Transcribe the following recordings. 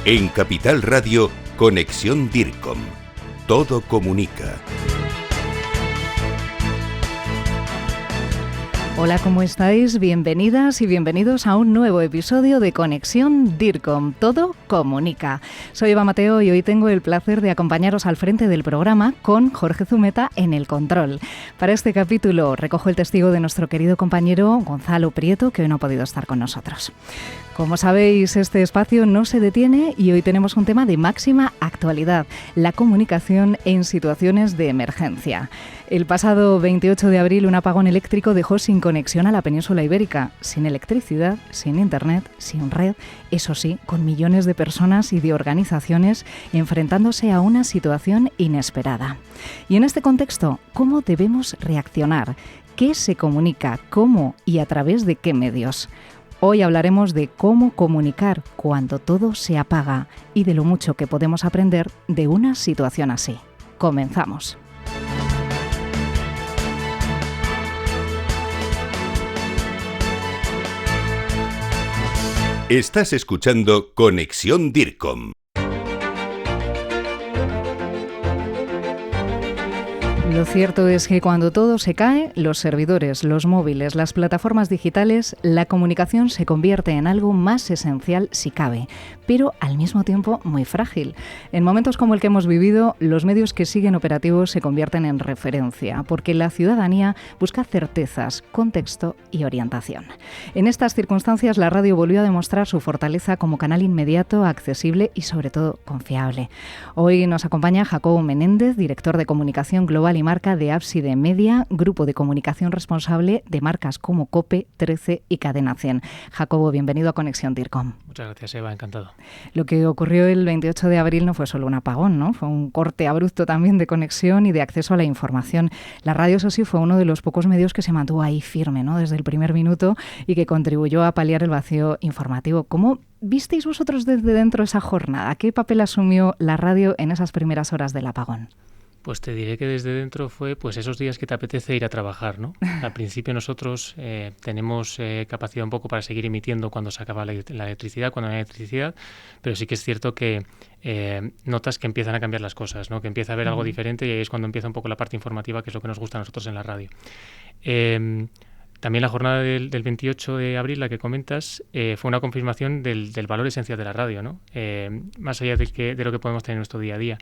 En Capital Radio, Conexión DIRCOM. Todo comunica. Hola, ¿cómo estáis? Bienvenidas y bienvenidos a un nuevo episodio de Conexión DIRCOM. Todo comunica. Soy Eva Mateo y hoy tengo el placer de acompañaros al frente del programa con Jorge Zumeta en el control. Para este capítulo recojo el testigo de nuestro querido compañero Gonzalo Prieto, que hoy no ha podido estar con nosotros. Como sabéis, este espacio no se detiene y hoy tenemos un tema de máxima actualidad: la comunicación en situaciones de emergencia. El pasado 28 de abril, un apagón eléctrico dejó sin conexión a la península ibérica, sin electricidad, sin internet, sin red, eso sí, con millones de personas y de organizaciones enfrentándose a una situación inesperada. Y en este contexto, ¿cómo debemos reaccionar? ¿Qué se comunica? ¿Cómo y a través de qué medios? Hoy hablaremos de cómo comunicar cuando todo se apaga y de lo mucho que podemos aprender de una situación así. Comenzamos. Estás escuchando Conexión DIRCOM. Lo cierto es que cuando todo se cae, los servidores, los móviles, las plataformas digitales, la comunicación se convierte en algo más esencial si cabe, pero al mismo tiempo muy frágil. En momentos como el que hemos vivido, los medios que siguen operativos se convierten en referencia, porque la ciudadanía busca certezas, contexto y orientación. En estas circunstancias, la radio volvió a demostrar su fortaleza como canal inmediato, accesible y sobre todo confiable. Hoy nos acompaña Jacobo Menéndez, director de Comunicación Global y Marca de Ábside Media, grupo de comunicación responsable de marcas como COPE, 13 y Cadena 100. Jacobo, bienvenido a Conexión DIRCOM. Muchas gracias, Eva, encantado. Lo que ocurrió el 28 de abril no fue solo un apagón, ¿no? Fue un corte abrupto también de conexión y de acceso a la información. La radio, eso sí, fue uno de los pocos medios que se mantuvo ahí firme, ¿no?, desde el primer minuto y que contribuyó a paliar el vacío informativo. ¿Cómo visteis vosotros desde dentro esa jornada? ¿Qué papel asumió la radio en esas primeras horas del apagón? Pues te diré que desde dentro fue pues esos días que te apetece ir a trabajar, ¿no? Al principio nosotros tenemos capacidad un poco para seguir emitiendo cuando se acaba la electricidad, cuando no hay electricidad, pero sí que es cierto que notas que empiezan a cambiar las cosas, ¿no? Que empieza a haber algo diferente y ahí es cuando empieza un poco la parte informativa, que es lo que nos gusta a nosotros en la radio. También la jornada del 28 de abril, la que comentas, fue una confirmación del valor esencial de la radio, ¿no? Más allá de lo que podemos tener en nuestro día a día.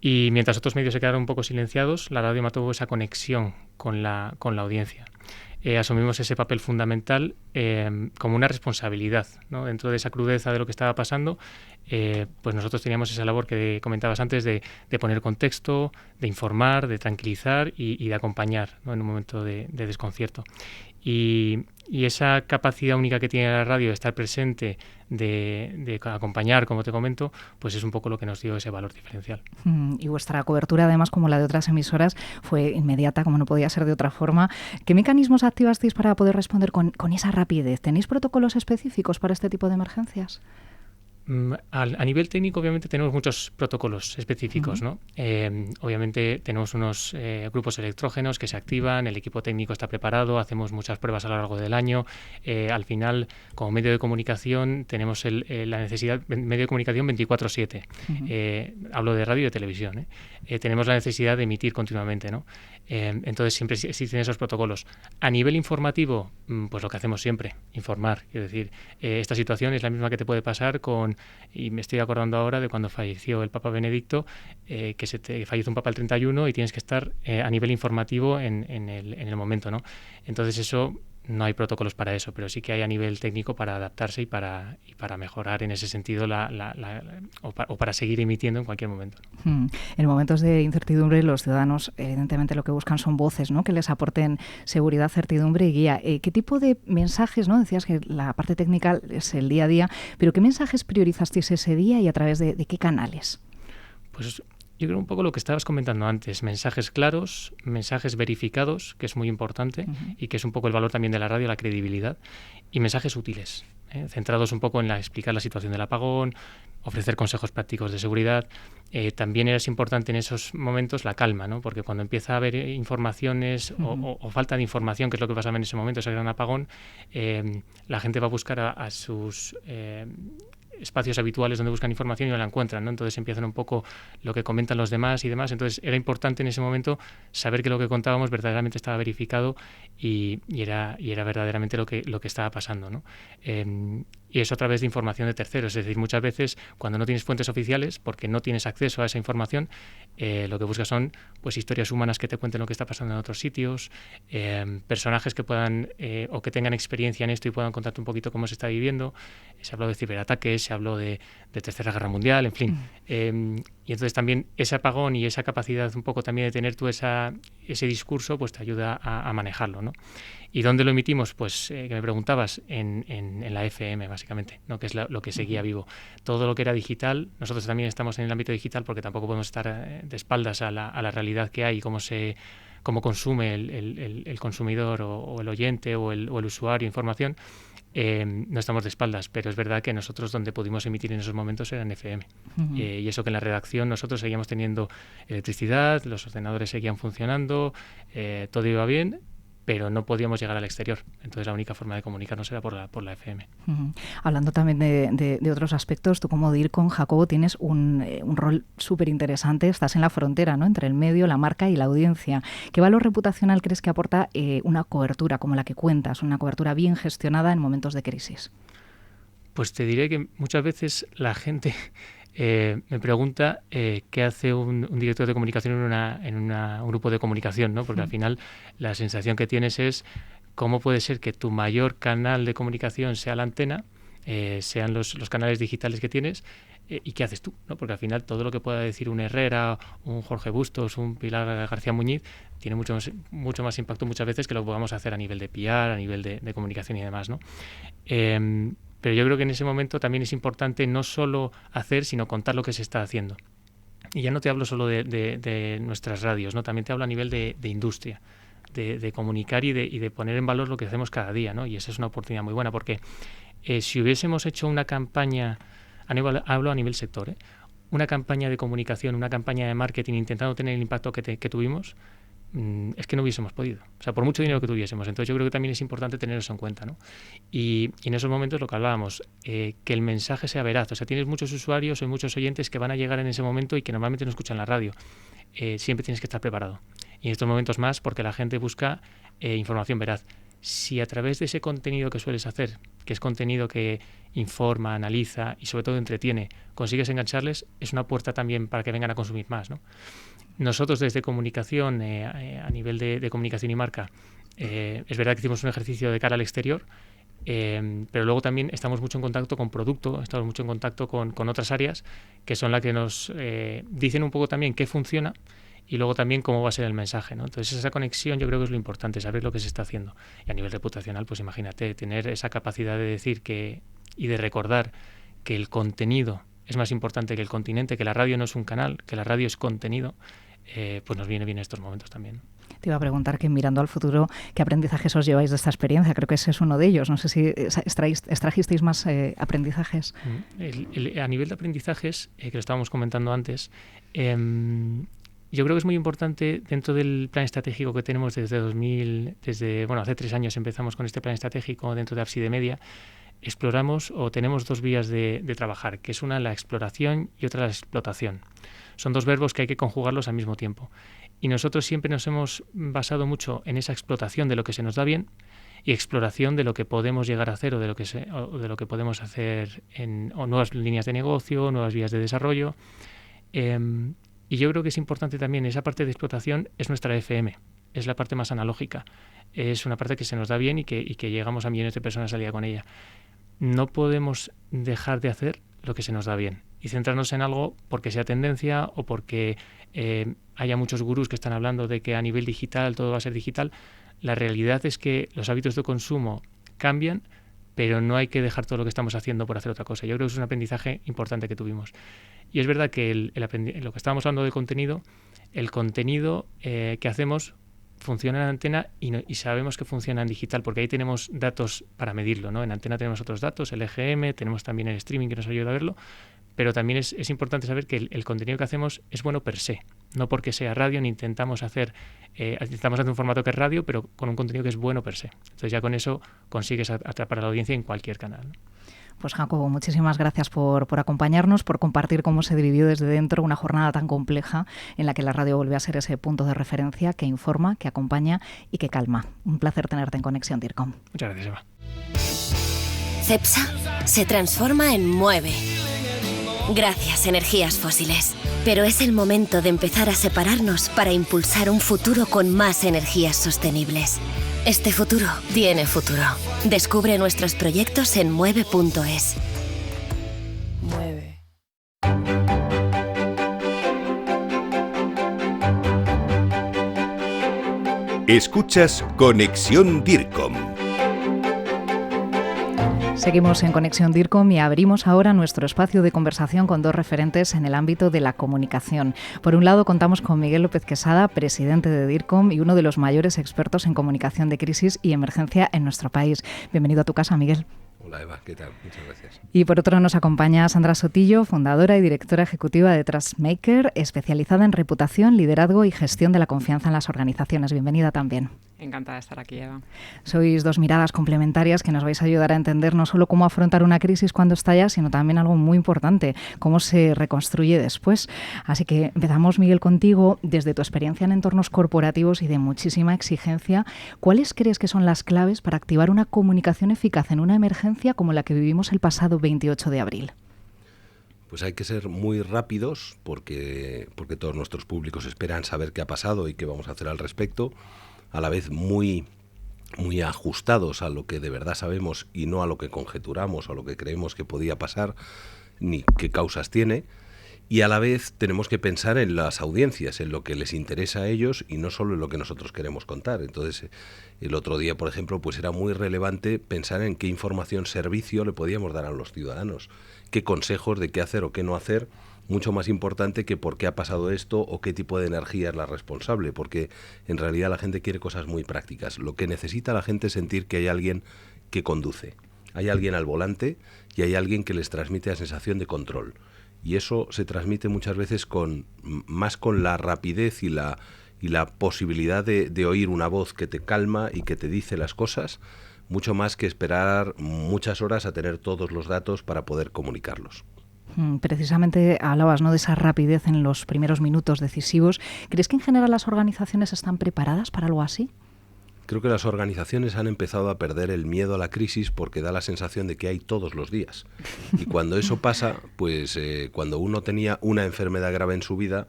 Y mientras otros medios se quedaron un poco silenciados, la radio mantuvo esa conexión con la audiencia. Asumimos ese papel fundamental como una responsabilidad, ¿no? Dentro de esa crudeza de lo que estaba pasando, pues nosotros teníamos esa labor que comentabas antes de poner contexto, de informar, de tranquilizar y de acompañar, ¿no?, en un momento de desconcierto. Y esa capacidad única que tiene la radio de estar presente, de acompañar, como te comento, pues es un poco lo que nos dio ese valor diferencial. Y vuestra cobertura, además, como la de otras emisoras, fue inmediata, como no podía ser de otra forma. ¿Qué mecanismos activasteis para poder responder con esa rapidez? ¿Tenéis protocolos específicos para este tipo de emergencias? A nivel técnico, obviamente, tenemos muchos protocolos específicos, ¿no? Obviamente tenemos unos grupos electrógenos que se activan, el equipo técnico está preparado, hacemos muchas pruebas a lo largo del año. Al final, como medio de comunicación, tenemos la necesidad, medio de comunicación 24/7. Hablo de radio y de televisión, tenemos la necesidad de emitir continuamente, ¿no? Entonces siempre existen esos protocolos. A nivel informativo, pues lo que hacemos siempre, informar. Es decir, esta situación es la misma que te puede pasar y me estoy acordando ahora de cuando falleció el Papa Benedicto, que falleció un Papa el 31 y tienes que estar a nivel informativo en el momento, ¿no? Entonces eso, no hay protocolos para eso, pero sí que hay a nivel técnico para adaptarse y para mejorar en ese sentido o para seguir emitiendo en cualquier momento. En momentos de incertidumbre, los ciudadanos evidentemente lo que buscan son voces, ¿no?, que les aporten seguridad, certidumbre y guía. ¿Qué tipo de mensajes, ¿no? Decías que la parte técnica es el día a día, pero ¿qué mensajes priorizasteis ese día y a través de qué canales? Pues yo creo un poco lo que estabas comentando antes, mensajes claros, mensajes verificados, que es muy importante y que es un poco el valor también de la radio, la credibilidad, y mensajes útiles, centrados un poco en explicar la situación del apagón, ofrecer consejos prácticos de seguridad. También es importante en esos momentos la calma, ¿no? Porque cuando empieza a haber informaciones o falta de información, que es lo que pasaba en ese momento, ese gran apagón, la gente va a buscar a sus espacios habituales donde buscan información y no la encuentran, ¿no? Entonces empiezan un poco lo que comentan los demás y demás. Entonces era importante en ese momento saber que lo que contábamos verdaderamente estaba verificado y era verdaderamente lo que estaba pasando, ¿no? Y eso a través de información de terceros. Es decir, muchas veces cuando no tienes fuentes oficiales, porque no tienes acceso a esa información, lo que buscas son pues historias humanas que te cuenten lo que está pasando en otros sitios, personajes que puedan o que tengan experiencia en esto y puedan contarte un poquito cómo se está viviendo. Se habló de ciberataques, se habló de Tercera Guerra Mundial, en fin. Y entonces también ese apagón y esa capacidad un poco también de tener tú ese discurso, pues te ayuda a manejarlo, ¿no? ¿Y dónde lo emitimos? Pues, que me preguntabas, en la FM, básicamente, ¿no? Que es lo que seguía vivo. Todo lo que era digital, nosotros también estamos en el ámbito digital porque tampoco podemos estar de espaldas a la realidad que hay y cómo consume el consumidor o el oyente o el usuario información. No estamos de espaldas, pero es verdad que nosotros donde pudimos emitir en esos momentos era en FM. Y eso que en la redacción nosotros seguíamos teniendo electricidad, los ordenadores seguían funcionando, todo iba bien, pero no podíamos llegar al exterior. Entonces la única forma de comunicarnos era por la FM. Hablando también de otros aspectos, tú como DIRCOM, Jacobo, tienes un rol súper interesante. Estás en la frontera, ¿no?, entre el medio, la marca y la audiencia. ¿Qué valor reputacional crees que aporta una cobertura como la que cuentas, una cobertura bien gestionada en momentos de crisis? Pues te diré que muchas veces la gente me pregunta qué hace un director de comunicación en un grupo de comunicación, ¿no? Porque al final la sensación que tienes es cómo puede ser que tu mayor canal de comunicación sea la antena, sean los canales digitales que tienes, y qué haces tú, ¿no? Porque al final todo lo que pueda decir un Herrera, un Jorge Bustos, un Pilar García Muñiz tiene mucho más impacto muchas veces que lo que podamos hacer a nivel de PR, a nivel de comunicación y demás, ¿no? Pero yo creo que en ese momento también es importante no solo hacer, sino contar lo que se está haciendo. Y ya no te hablo solo de nuestras radios, ¿no? También te hablo a nivel de industria, de comunicar y de poner en valor lo que hacemos cada día, ¿no? Y esa es una oportunidad muy buena, porque si hubiésemos hecho una campaña, hablo a nivel sector, una campaña de comunicación, una campaña de marketing intentando tener el impacto que tuvimos, es que no hubiésemos podido, o sea, por mucho dinero que tuviésemos. Entonces yo creo que también es importante tener eso en cuenta, ¿no? Y en esos momentos lo que hablábamos, que el mensaje sea veraz. O sea, tienes muchos usuarios o muchos oyentes que van a llegar en ese momento y que normalmente no escuchan la radio. Siempre tienes que estar preparado. Y en estos momentos más, porque la gente busca información veraz. Si a través de ese contenido que sueles hacer, que es contenido que informa, analiza y sobre todo entretiene, consigues engancharles, es una puerta también para que vengan a consumir más, ¿no? Nosotros desde comunicación, a nivel de comunicación y marca, es verdad que hicimos un ejercicio de cara al exterior, pero luego también estamos mucho en contacto con producto, estamos mucho en contacto con otras áreas que son las que nos dicen un poco también qué funciona y luego también cómo va a ser el mensaje, ¿no? Entonces esa conexión yo creo que es lo importante, saber lo que se está haciendo. Y a nivel reputacional, pues imagínate, tener esa capacidad de decir y de recordar que el contenido es más importante que el continente, que la radio no es un canal, que la radio es contenido, pues nos viene bien estos momentos también. Te iba a preguntar que mirando al futuro, ¿qué aprendizajes os lleváis de esta experiencia? Creo que ese es uno de ellos. No sé si extrajisteis más aprendizajes. A nivel de aprendizajes, que lo estábamos comentando antes, yo creo que es muy importante dentro del plan estratégico que tenemos desde hace 3 años empezamos con este plan estratégico dentro de Ábside Media. Exploramos o tenemos 2 vías de trabajar, que es una la exploración y otra la explotación. Son 2 verbos que hay que conjugarlos al mismo tiempo. Y nosotros siempre nos hemos basado mucho en esa explotación de lo que se nos da bien y exploración de lo que podemos llegar a hacer o de lo que podemos hacer o nuevas líneas de negocio, nuevas vías de desarrollo. Y yo creo que es importante también, esa parte de explotación es nuestra FM, es la parte más analógica. Es una parte que se nos da bien y que llegamos a millones de personas al día con ella. No podemos dejar de hacer lo que se nos da bien y centrarnos en algo porque sea tendencia o porque haya muchos gurús que están hablando de que a nivel digital todo va a ser digital. La realidad es que los hábitos de consumo cambian, pero no hay que dejar todo lo que estamos haciendo por hacer otra cosa. Yo creo que es un aprendizaje importante que tuvimos. Y es verdad que lo que estábamos hablando de contenido, el contenido que hacemos funciona en antena y sabemos que funciona en digital porque ahí tenemos datos para medirlo, ¿no? En antena tenemos otros datos, el EGM, tenemos también el streaming que nos ayuda a verlo, pero también es importante saber que el contenido que hacemos es bueno per se, no porque sea radio ni intentamos hacer un formato que es radio, pero con un contenido que es bueno per se. Entonces ya con eso consigues atrapar a la audiencia en cualquier canal, ¿no? Pues Jacobo, muchísimas gracias por acompañarnos, por compartir cómo se vivió desde dentro una jornada tan compleja en la que la radio volvió a ser ese punto de referencia que informa, que acompaña y que calma. Un placer tenerte en Conexión DIRCOM. Muchas gracias, Eva. CEPSA se transforma en Mueve. Gracias, energías fósiles. Pero es el momento de empezar a separarnos para impulsar un futuro con más energías sostenibles. Este futuro tiene futuro. Descubre nuestros proyectos en mueve.es. Mueve. Escuchas Conexión DIRCOM. Seguimos en Conexión DIRCOM y abrimos ahora nuestro espacio de conversación con dos referentes en el ámbito de la comunicación. Por un lado, contamos con Miguel López Quesada, presidente de DIRCOM y uno de los mayores expertos en comunicación de crisis y emergencia en nuestro país. Bienvenido a tu casa, Miguel. Hola Eva, ¿qué tal? Muchas gracias. Y por otro nos acompaña Sandra Sotillo, fundadora y directora ejecutiva de Trustmaker, especializada en reputación, liderazgo y gestión de la confianza en las organizaciones. Bienvenida también. Encantada de estar aquí, Eva. Sois dos miradas complementarias que nos vais a ayudar a entender no solo cómo afrontar una crisis cuando estalla, sino también algo muy importante, cómo se reconstruye después. Así que empezamos, Miguel, contigo. Desde tu experiencia en entornos corporativos y de muchísima exigencia, ¿cuáles crees que son las claves para activar una comunicación eficaz en una emergencia como la que vivimos el pasado 28 de abril? Pues hay que ser muy rápidos porque todos nuestros públicos esperan saber qué ha pasado y qué vamos a hacer al respecto. A la vez muy ajustados a lo que de verdad sabemos y no a lo que conjeturamos o a lo que creemos que podía pasar, ni qué causas tiene. Y a la vez tenemos que pensar en las audiencias, en lo que les interesa a ellos y no solo en lo que nosotros queremos contar. Entonces, el otro día, por ejemplo, pues era muy relevante pensar en qué información, servicio le podíamos dar a los ciudadanos, qué consejos de qué hacer o qué no hacer, mucho más importante que por qué ha pasado esto o qué tipo de energía es la responsable, porque en realidad la gente quiere cosas muy prácticas. Lo que necesita la gente es sentir que hay alguien que conduce, hay alguien al volante y hay alguien que les transmite la sensación de control. Y eso se transmite muchas veces más con la rapidez y la posibilidad de oír una voz que te calma y que te dice las cosas, mucho más que esperar muchas horas a tener todos los datos para poder comunicarlos. Precisamente hablabas, ¿no?, de esa rapidez en los primeros minutos decisivos. ¿Crees que en general las organizaciones están preparadas para algo así? Creo que las organizaciones han empezado a perder el miedo a la crisis porque da la sensación de que hay todos los días. Y cuando eso pasa, pues cuando uno tenía una enfermedad grave en su vida,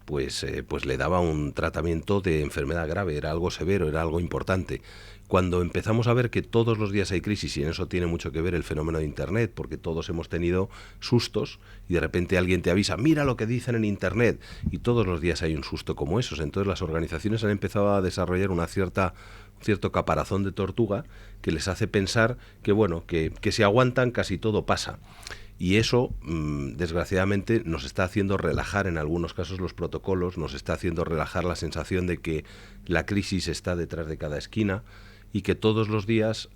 pues le daba un tratamiento de enfermedad grave, era algo severo, era algo importante. Cuando empezamos a ver que todos los días hay crisis, y en eso tiene mucho que ver el fenómeno de Internet, porque todos hemos tenido sustos y de repente alguien te avisa, mira lo que dicen en Internet, y todos los días hay un susto como esos. Entonces las organizaciones han empezado a desarrollar un cierto caparazón de tortuga que les hace pensar que, bueno, que si aguantan casi todo pasa. Y eso, desgraciadamente, nos está haciendo relajar en algunos casos los protocolos, nos está haciendo relajar la sensación de que la crisis está detrás de cada esquina y que todos los días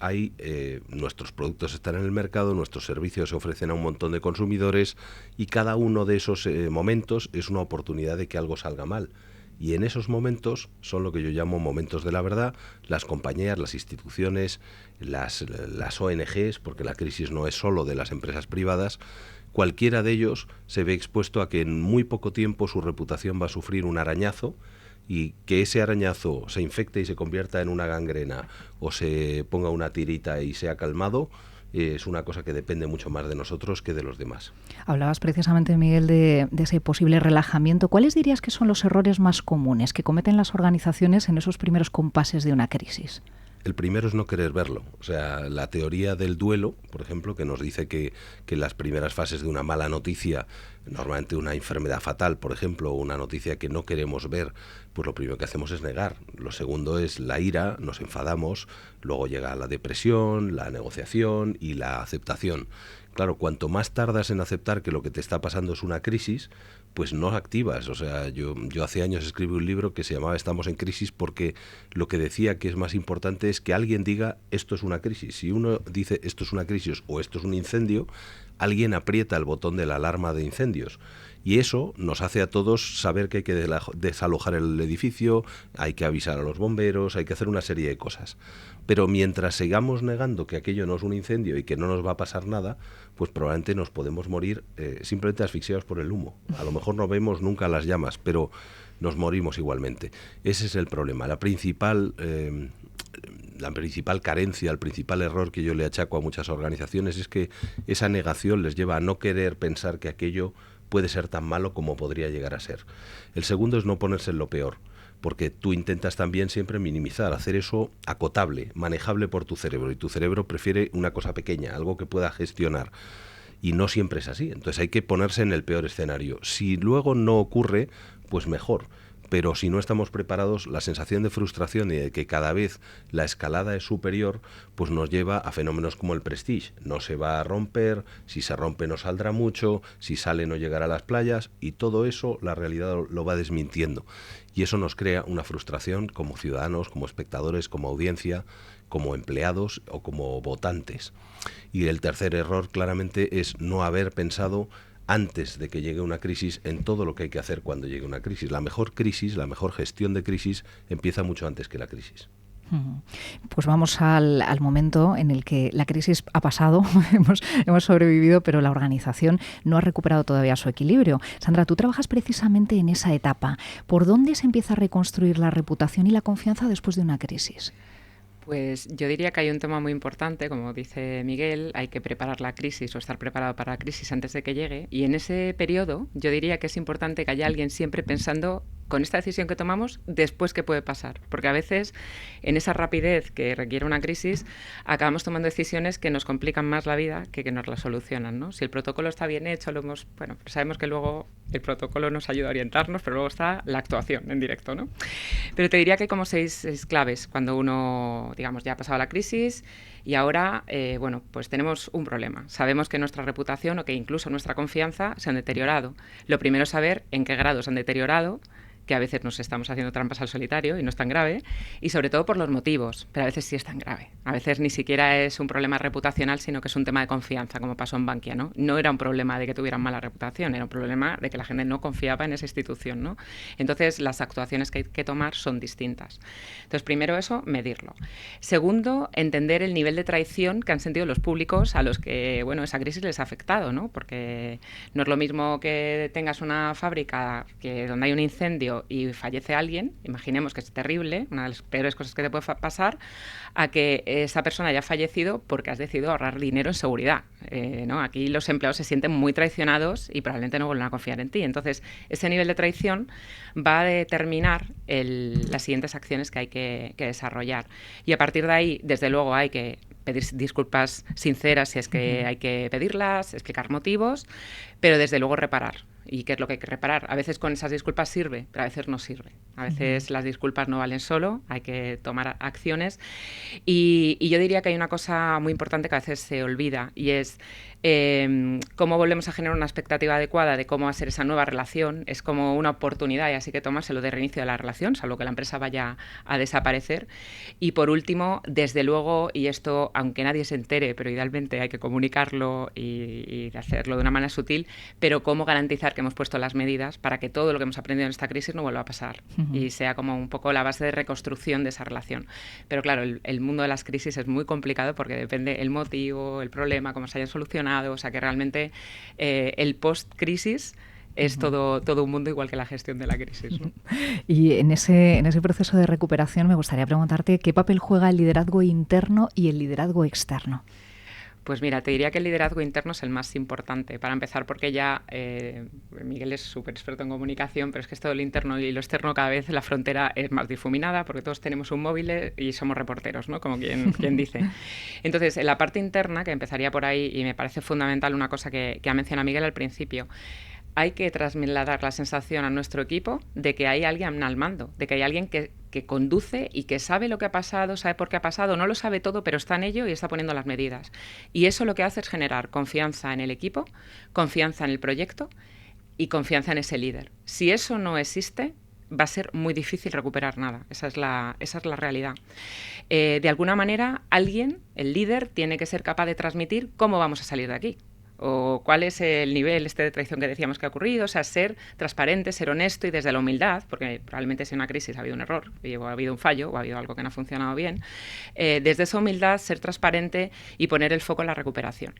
nuestros productos están en el mercado, nuestros servicios se ofrecen a un montón de consumidores y cada uno de esos momentos es una oportunidad de que algo salga mal. Y en esos momentos son lo que yo llamo momentos de la verdad. Las compañías, las instituciones, las ONGs, porque la crisis no es solo de las empresas privadas, cualquiera de ellos se ve expuesto a que en muy poco tiempo su reputación va a sufrir un arañazo y que ese arañazo se infecte y se convierta en una gangrena o se ponga una tirita y sea calmado, es una cosa que depende mucho más de nosotros que de los demás. Hablabas precisamente, Miguel, de ese posible relajamiento. ¿Cuáles dirías que son los errores más comunes que cometen las organizaciones en esos primeros compases de una crisis? El primero es no querer verlo. O sea, la teoría del duelo, por ejemplo, que nos dice que en las primeras fases de una mala noticia, normalmente una enfermedad fatal, por ejemplo, o una noticia que no queremos ver, pues lo primero que hacemos es negar. Lo segundo es la ira, nos enfadamos, luego llega la depresión, la negociación y la aceptación. Claro, cuanto más tardas en aceptar que lo que te está pasando es una crisis, pues no activas. O sea, yo hace años escribí un libro que se llamaba Estamos en crisis, porque lo que decía que es más importante es que alguien diga esto es una crisis. Si uno dice esto es una crisis o esto es un incendio, alguien aprieta el botón de la alarma de incendios. Y eso nos hace a todos saber que hay que desalojar el edificio, hay que avisar a los bomberos, hay que hacer una serie de cosas. Pero mientras sigamos negando que aquello no es un incendio y que no nos va a pasar nada, pues probablemente nos podemos morir simplemente asfixiados por el humo. A lo mejor no vemos nunca las llamas, pero nos morimos igualmente. Ese es el problema. La principal carencia, el principal error que yo le achaco a muchas organizaciones es que esa negación les lleva a no querer pensar que aquello puede ser tan malo como podría llegar a ser. El segundo es no ponerse en lo peor, porque tú intentas también siempre minimizar, hacer eso acotable, manejable por tu cerebro, y tu cerebro prefiere una cosa pequeña, algo que pueda gestionar, y no siempre es así. Entonces hay que ponerse en el peor escenario. Si luego no ocurre, pues mejor. Pero si no estamos preparados, la sensación de frustración y de que cada vez la escalada es superior, pues nos lleva a fenómenos como el Prestige. No se va a romper, si se rompe no saldrá mucho, si sale no llegará a las playas, y todo eso la realidad lo va desmintiendo. Y eso nos crea una frustración como ciudadanos, como espectadores, como audiencia, como empleados o como votantes. Y el tercer error claramente es no haber pensado antes de que llegue una crisis en todo lo que hay que hacer cuando llegue una crisis. La mejor gestión de crisis empieza mucho antes que la crisis. Pues vamos al momento en el que la crisis ha pasado, hemos sobrevivido, pero la organización no ha recuperado todavía su equilibrio. Sandra, tú trabajas precisamente en esa etapa. ¿Por dónde se empieza a reconstruir la reputación y la confianza después de una crisis? Pues yo diría que hay un tema muy importante, como dice Miguel, hay que preparar la crisis o estar preparado para la crisis antes de que llegue, y en ese periodo yo diría que es importante que haya alguien siempre pensando con esta decisión que tomamos, después qué puede pasar, porque a veces en esa rapidez que requiere una crisis acabamos tomando decisiones que nos complican más la vida que nos la solucionan, ¿no? Si el protocolo está bien hecho, sabemos que luego el protocolo nos ayuda a orientarnos, pero luego está la actuación en directo, ¿no? Pero te diría que hay como seis claves cuando uno, digamos, ya ha pasado la crisis y ahora, pues tenemos un problema. Sabemos que nuestra reputación o que incluso nuestra confianza se han deteriorado. Lo primero es saber en qué grado se han deteriorado, que a veces nos estamos haciendo trampas al solitario y no es tan grave, y sobre todo por los motivos, pero a veces sí es tan grave. A veces ni siquiera es un problema reputacional, sino que es un tema de confianza, como pasó en Bankia, ¿no? No era un problema de que tuvieran mala reputación, era un problema de que la gente no confiaba en esa institución, ¿no? Entonces, las actuaciones que hay que tomar son distintas. Entonces, primero eso, medirlo. Segundo, entender el nivel de traición que han sentido los públicos a los que, esa crisis les ha afectado, ¿no? Porque no es lo mismo que tengas una fábrica donde hay un incendio y fallece alguien, imaginemos que es terrible, una de las peores cosas que te puede pasar, a que esa persona haya fallecido porque has decidido ahorrar dinero en seguridad, ¿no? Aquí los empleados se sienten muy traicionados y probablemente no vuelvan a confiar en ti. Entonces, ese nivel de traición va a determinar las siguientes acciones que hay que desarrollar. Y a partir de ahí, desde luego, hay que pedir disculpas sinceras si es que hay que pedirlas, explicar motivos, pero desde luego reparar. ¿Y qué es lo que hay que reparar? A veces con esas disculpas sirve, pero a veces no sirve. A veces las disculpas no valen solo, hay que tomar acciones. Y yo diría que hay una cosa muy importante que a veces se olvida, y es cómo volvemos a generar una expectativa adecuada de cómo va a ser esa nueva relación. Es como una oportunidad, y así que tomárselo de reinicio de la relación, salvo que la empresa vaya a desaparecer. Y por último, desde luego, y esto aunque nadie se entere, pero idealmente hay que comunicarlo y hacerlo de una manera sutil, pero cómo garantizar que hemos puesto las medidas para que todo lo que hemos aprendido en esta crisis no vuelva a pasar y sea como un poco la base de reconstrucción de esa relación. Pero claro, el mundo de las crisis es muy complicado porque depende el motivo, el problema, cómo se haya solucionado, o sea que realmente el post-crisis es todo un mundo, igual que la gestión de la crisis, ¿no? Y en ese proceso de recuperación me gustaría preguntarte qué papel juega el liderazgo interno y el liderazgo externo. Pues mira, te diría que el liderazgo interno es el más importante. Para empezar, porque ya Miguel es súper experto en comunicación, pero es que esto de lo interno y lo externo cada vez la frontera es más difuminada porque todos tenemos un móvil y somos reporteros, ¿no? Como quien dice. Entonces, en la parte interna, que empezaría por ahí, y me parece fundamental una cosa que ha mencionado Miguel al principio, hay que trasladar la sensación a nuestro equipo de que hay alguien al mando, de que hay alguien que conduce y que sabe lo que ha pasado, sabe por qué ha pasado, no lo sabe todo, pero está en ello y está poniendo las medidas. Y eso lo que hace es generar confianza en el equipo, confianza en el proyecto y confianza en ese líder. Si eso no existe, va a ser muy difícil recuperar nada. Esa es la realidad. De alguna manera, alguien, el líder, tiene que ser capaz de transmitir cómo vamos a salir de aquí. ¿O cuál es el nivel de traición que decíamos que ha ocurrido? O sea, ser transparente, ser honesto y desde la humildad, porque probablemente si en una crisis ha habido un error, o ha habido un fallo, o ha habido algo que no ha funcionado bien, desde esa humildad ser transparente y poner el foco en la recuperación.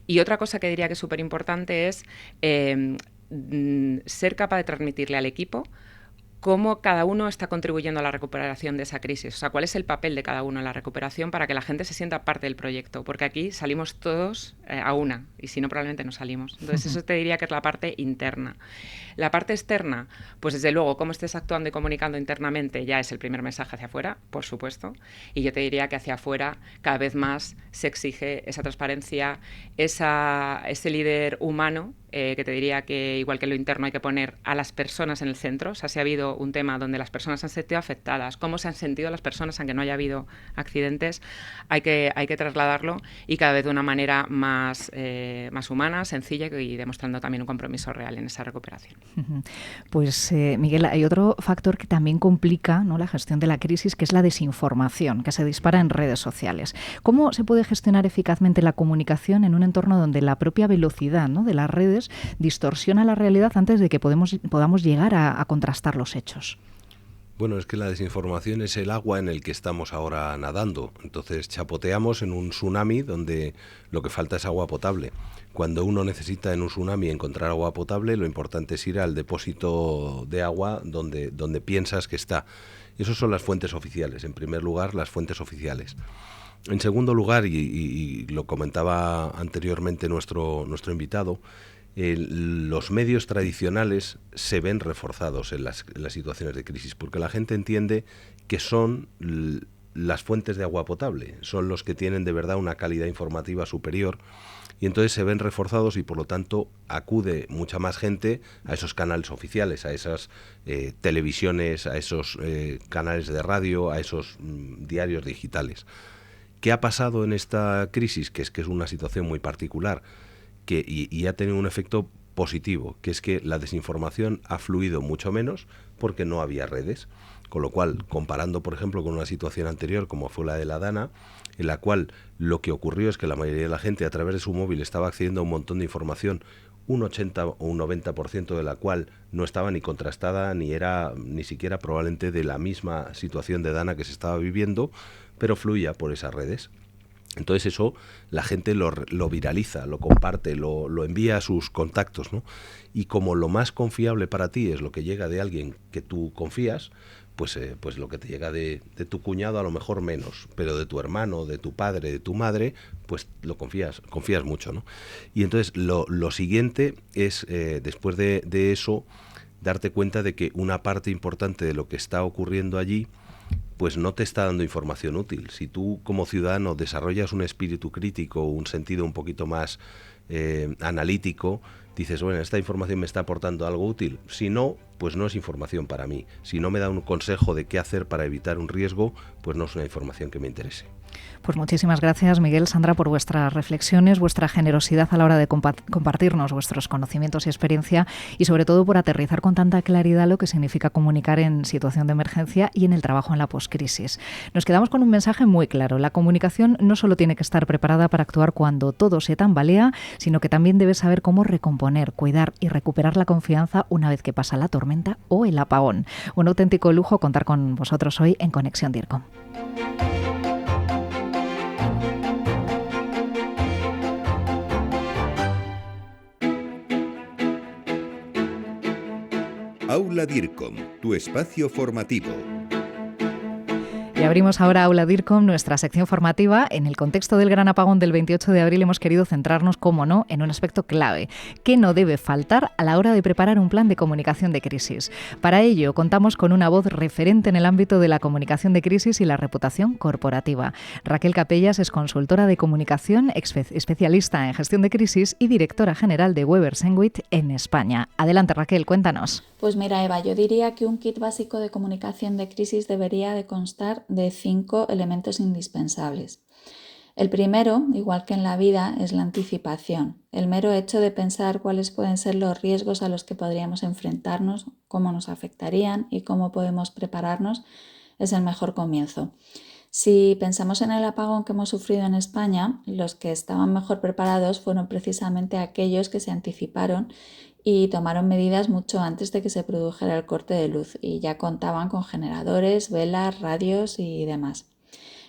Y otra cosa que diría que es súper importante es ser capaz de transmitirle al equipo cómo cada uno está contribuyendo a la recuperación de esa crisis. O sea, cuál es el papel de cada uno en la recuperación para que la gente se sienta parte del proyecto. Porque aquí salimos todos a una, y si no, probablemente no salimos. Entonces, eso te diría que es la parte interna. La parte externa, pues desde luego, cómo estés actuando y comunicando internamente ya es el primer mensaje hacia afuera, por supuesto. Y yo te diría que hacia afuera cada vez más se exige esa transparencia, ese líder humano, que te diría que igual que en lo interno hay que poner a las personas en el centro. O sea, si ha habido un tema donde las personas se han sentido afectadas, cómo se han sentido las personas aunque no haya habido accidentes, hay que trasladarlo y cada vez de una manera más humana, sencilla y demostrando también un compromiso real en esa recuperación. Pues Miguel, hay otro factor que también complica, ¿no?, la gestión de la crisis, que es la desinformación, que se dispara en redes sociales. ¿Cómo se puede gestionar eficazmente la comunicación en un entorno donde la propia velocidad, ¿no?, de las redes distorsiona la realidad antes de que podamos llegar a contrastar los hechos? Bueno, es que la desinformación es el agua en el que estamos ahora nadando. Entonces chapoteamos en un tsunami donde lo que falta es agua potable. Cuando uno necesita en un tsunami encontrar agua potable, lo importante es ir al depósito de agua donde piensas que está. Esas son las fuentes oficiales. En primer lugar, las fuentes oficiales. En segundo lugar, y lo comentaba anteriormente nuestro invitado, los medios tradicionales se ven reforzados en las situaciones de crisis, porque la gente entiende que son las fuentes de agua potable, son los que tienen de verdad una calidad informativa superior, y entonces se ven reforzados y por lo tanto acude mucha más gente a esos canales oficiales, a esas televisiones, a esos canales de radio, a esos diarios digitales. ¿Qué ha pasado en esta crisis? Que es una situación muy particular y ha tenido un efecto positivo, que es que la desinformación ha fluido mucho menos porque no había redes. Con lo cual, comparando, por ejemplo, con una situación anterior como fue la de la Dana, en la cual lo que ocurrió es que la mayoría de la gente a través de su móvil estaba accediendo a un montón de información, un 80 o un 90% de la cual no estaba ni contrastada ni era ni siquiera probablemente de la misma situación de Dana que se estaba viviendo, pero fluía por esas redes. Entonces eso la gente lo viraliza, lo comparte, lo envía a sus contactos, ¿no? Y como lo más confiable para ti es lo que llega de alguien que tú confías, pues lo que te llega de tu cuñado a lo mejor menos, pero de tu hermano, de tu padre, de tu madre, pues lo confías mucho, ¿no? Y entonces lo siguiente es, después de eso, darte cuenta de que una parte importante de lo que está ocurriendo allí pues no te está dando información útil. Si tú como ciudadano desarrollas un espíritu crítico, un sentido un poquito más analítico, dices, bueno, esta información me está aportando algo útil. Si no, pues no es información para mí. Si no me da un consejo de qué hacer para evitar un riesgo, pues no es una información que me interese. Pues muchísimas gracias, Miguel, Sandra, por vuestras reflexiones, vuestra generosidad a la hora de compartirnos vuestros conocimientos y experiencia y sobre todo por aterrizar con tanta claridad lo que significa comunicar en situación de emergencia y en el trabajo en la poscrisis. Nos quedamos con un mensaje muy claro. La comunicación no solo tiene que estar preparada para actuar cuando todo se tambalea, sino que también debe saber cómo recomponer, cuidar y recuperar la confianza una vez que pasa la tormenta o el apagón. Un auténtico lujo contar con vosotros hoy en Conexión DIRCOM. Aula DIRCOM, tu espacio formativo. Y abrimos ahora Aula DIRCOM, nuestra sección formativa. En el contexto del gran apagón del 28 de abril hemos querido centrarnos, como no, en un aspecto clave, que no debe faltar a la hora de preparar un plan de comunicación de crisis. Para ello, contamos con una voz referente en el ámbito de la comunicación de crisis y la reputación corporativa. Raquel Capellas es consultora de comunicación, especialista en gestión de crisis y directora general de Weber Sandwich en España. Adelante, Raquel, cuéntanos. Pues mira, Eva, yo diría que un kit básico de comunicación de crisis debería de constar de 5 elementos indispensables. El primero, igual que en la vida, es la anticipación. El mero hecho de pensar cuáles pueden ser los riesgos a los que podríamos enfrentarnos, cómo nos afectarían y cómo podemos prepararnos es el mejor comienzo. Si pensamos en el apagón que hemos sufrido en España, los que estaban mejor preparados fueron precisamente aquellos que se anticiparon y tomaron medidas mucho antes de que se produjera el corte de luz y ya contaban con generadores, velas, radios y demás.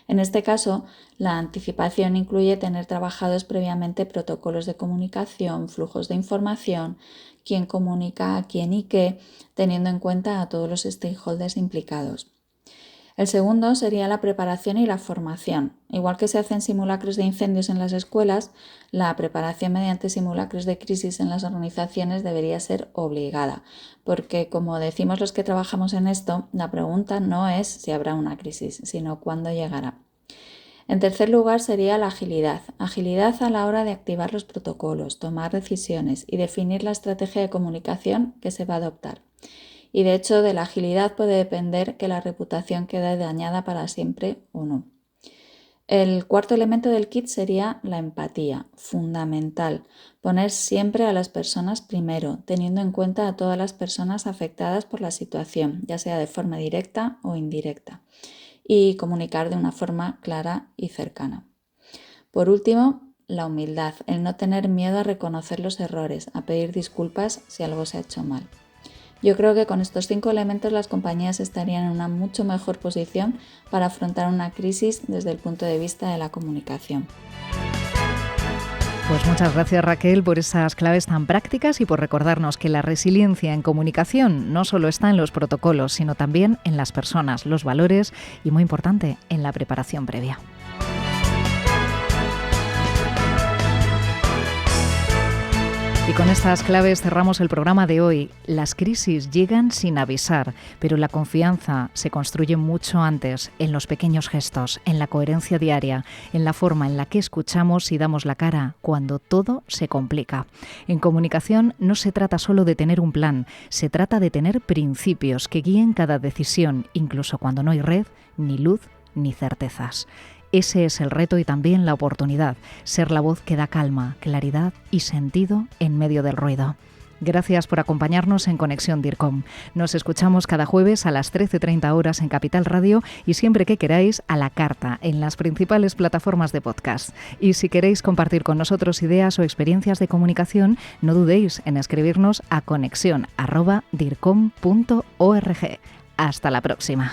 En este caso, la anticipación incluye tener trabajados previamente protocolos de comunicación, flujos de información, quién comunica a quién y qué, teniendo en cuenta a todos los stakeholders implicados. El segundo sería la preparación y la formación. Igual que se hacen simulacros de incendios en las escuelas, la preparación mediante simulacros de crisis en las organizaciones debería ser obligada, porque como decimos los que trabajamos en esto, la pregunta no es si habrá una crisis, sino cuándo llegará. En tercer lugar sería la agilidad. Agilidad a la hora de activar los protocolos, tomar decisiones y definir la estrategia de comunicación que se va a adoptar. Y de hecho, de la agilidad puede depender que la reputación quede dañada para siempre o no. El cuarto elemento del kit sería la empatía, fundamental. Poner siempre a las personas primero, teniendo en cuenta a todas las personas afectadas por la situación, ya sea de forma directa o indirecta, y comunicar de una forma clara y cercana. Por último, la humildad, el no tener miedo a reconocer los errores, a pedir disculpas si algo se ha hecho mal. Yo creo que con estos 5 elementos las compañías estarían en una mucho mejor posición para afrontar una crisis desde el punto de vista de la comunicación. Pues muchas gracias, Raquel, por esas claves tan prácticas y por recordarnos que la resiliencia en comunicación no solo está en los protocolos, sino también en las personas, los valores y, muy importante, en la preparación previa. Y con estas claves cerramos el programa de hoy. Las crisis llegan sin avisar, pero la confianza se construye mucho antes, en los pequeños gestos, en la coherencia diaria, en la forma en la que escuchamos y damos la cara cuando todo se complica. En comunicación no se trata solo de tener un plan, se trata de tener principios que guíen cada decisión, incluso cuando no hay red, ni luz, ni certezas. Ese es el reto y también la oportunidad, ser la voz que da calma, claridad y sentido en medio del ruido. Gracias por acompañarnos en Conexión DIRCOM. Nos escuchamos cada jueves a las 13:30 horas en Capital Radio y siempre que queráis a la carta en las principales plataformas de podcast. Y si queréis compartir con nosotros ideas o experiencias de comunicación, no dudéis en escribirnos a conexion@dircom.org. Hasta la próxima.